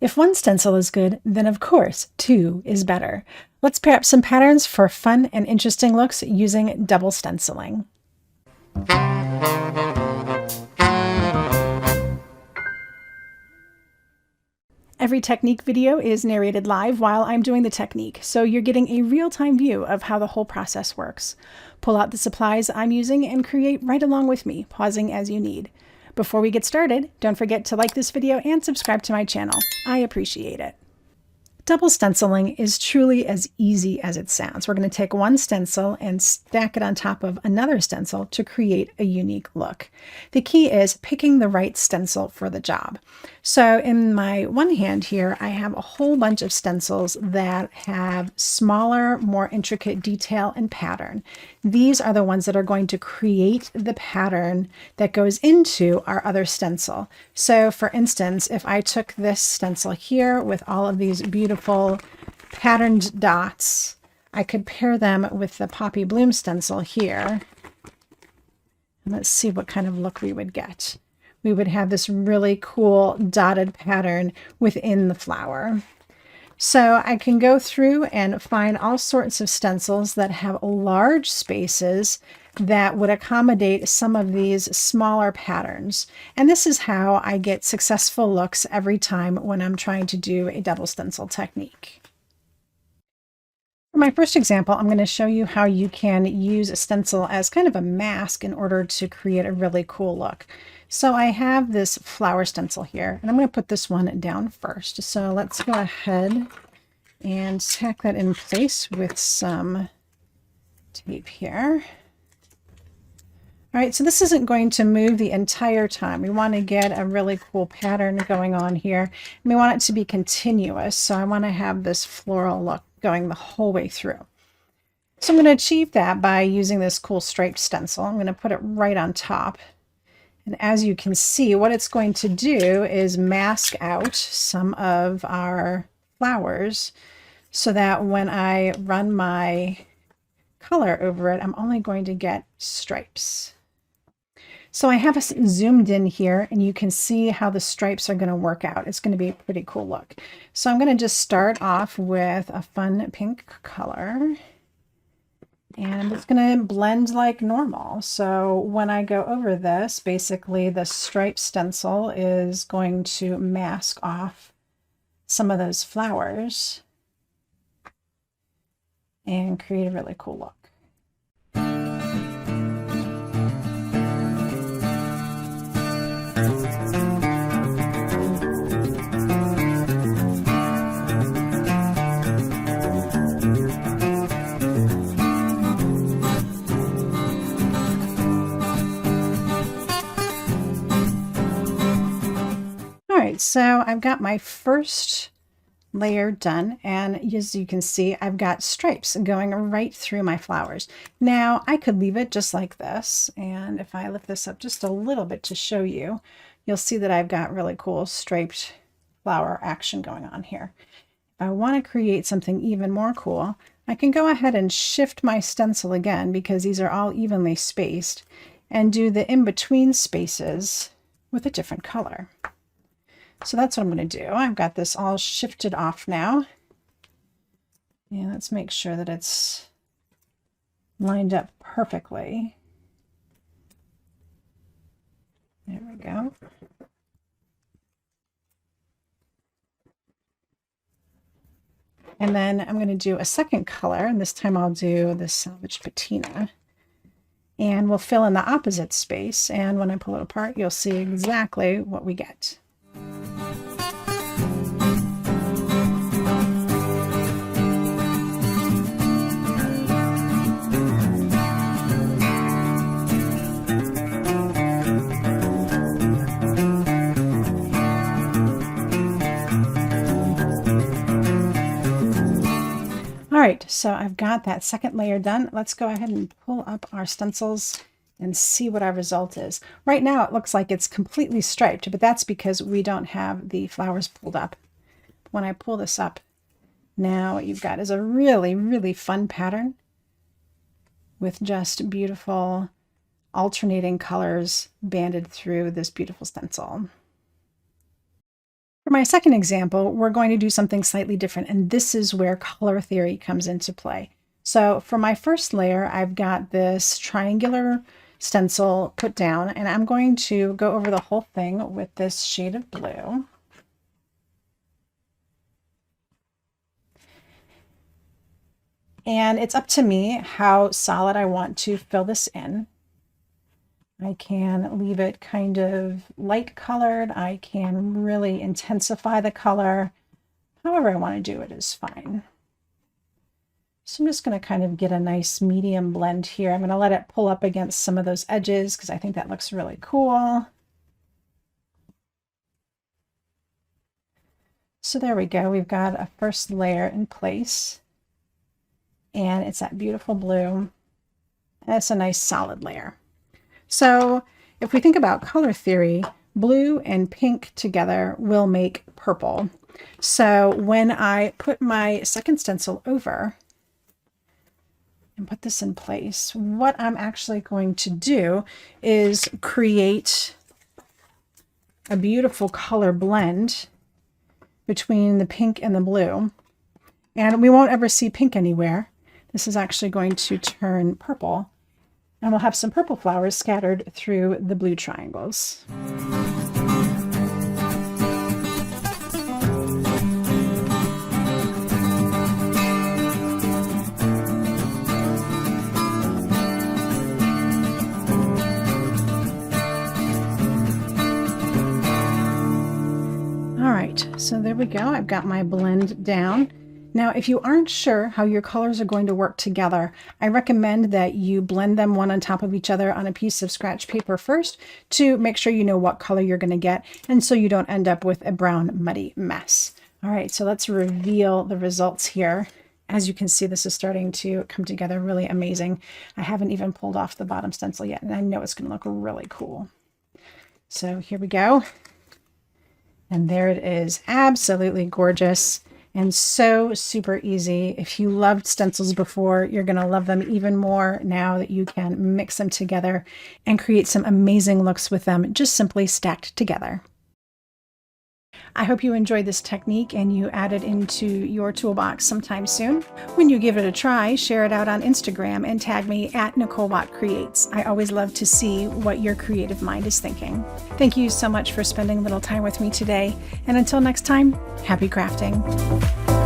If one stencil is good, then of course two is better. Let's pair up some patterns for fun and interesting looks using double stenciling. Every technique video is narrated live while I'm doing the technique, so you're getting a real-time view of how the whole process works. Pull out the supplies I'm using and create right along with me, pausing as you need. Before we get started, don't forget to like this video and subscribe to my channel. I appreciate it. Double stenciling is truly as easy as it sounds. We're going to take one stencil and stack it on top of another stencil to create a unique look. The key is picking the right stencil for the job. So in my one hand here, I have a whole bunch of stencils that have smaller, more intricate detail and pattern. These are the ones that are going to create the pattern that goes into our other stencil. So for instance, if I took this stencil here with all of these beautiful patterned dots, I could pair them with the Poppy Bloom stencil here. And let's see what kind of look we would get. We would have this really cool dotted pattern within the flower. So I can go through and find all sorts of stencils that have large spaces that would accommodate some of these smaller patterns. And this is how I get successful looks every time when I'm trying to do a double stencil technique. For my first example, I'm going to show you how you can use a stencil as kind of a mask in order to create a really cool look. So I have this flower stencil here, and I'm going to put this one down first. So let's go ahead and tack that in place with some tape here. All right, so this isn't going to move the entire time. We want to get a really cool pattern going on here. And we want it to be continuous, so I want to have this floral look going the whole way through. So I'm going to achieve that by using this cool striped stencil. I'm going to put it right on top. And as you can see, what it's going to do is mask out some of our flowers so that when I run my color over it, I'm only going to get stripes. So I have us zoomed in here, and you can see how the stripes are going to work out. It's going to be a pretty cool look. So I'm going to just start off with a fun pink color. And it's going to blend like normal. So when I go over this, basically the stripe stencil is going to mask off some of those flowers and create a really cool look. So I've got my first layer done, and as you can see, I've got stripes going right through my flowers. Now I could leave it just like this, and if I lift this up just a little bit to show you, you'll see that I've got really cool striped flower action going on here. If I want to create something even more cool, I can go ahead and shift my stencil again, because these are all evenly spaced, and do the in-between spaces with a different color. So that's what I'm going to do. I've got this all shifted off now. And let's make sure that it's lined up perfectly. There we go. And then I'm going to do a second color, and this time I'll do the Salvaged Patina. And we'll fill in the opposite space, and when I pull it apart, you'll see exactly what we get. All right, so I've got that second layer done. Let's go ahead and pull up our stencils and see what our result is. Right now it looks like it's completely striped, but that's because we don't have the flowers pulled up. When I pull this up, now what you've got is a really, really fun pattern with just beautiful alternating colors banded through this beautiful stencil. For my second example, we're going to do something slightly different, and this is where color theory comes into play. So for my first layer, I've got this triangular stencil put down, and I'm going to go over the whole thing with this shade of blue. And it's up to me how solid I want to fill this in. I can leave it kind of light colored. I can really intensify the color. However I want to do it is fine. So I'm just going to kind of get a nice medium blend here. I'm going to let it pull up against some of those edges because I think that looks really cool. So there we go. We've got a first layer in place. And it's that beautiful blue. And it's a nice solid layer. So if we think about color theory, blue and pink together will make purple. So when I put my second stencil over and put this in place, what I'm actually going to do is create a beautiful color blend between the pink and the blue. And we won't ever see pink anywhere. This is actually going to turn purple. And we'll have some purple flowers scattered through the blue triangles. All right, so there we go. I've got my blend down. Now, if you aren't sure how your colors are going to work together, I recommend that you blend them one on top of each other on a piece of scratch paper first to make sure you know what color you're going to get, and so you don't end up with a brown muddy mess. All right, so let's reveal the results here. As you can see, this is starting to come together really amazing. I haven't even pulled off the bottom stencil yet, and I know it's going to look really cool. So here we go. And there it is. Absolutely gorgeous. And so super easy. If you loved stencils before, you're going to love them even more now that you can mix them together and create some amazing looks with them, just simply stacked together. I hope you enjoyed this technique and you add it into your toolbox sometime soon. When you give it a try, share it out on Instagram and tag me at Nicole Creates. I always love to see what your creative mind is thinking. Thank you so much for spending a little time with me today. And until next time, happy crafting.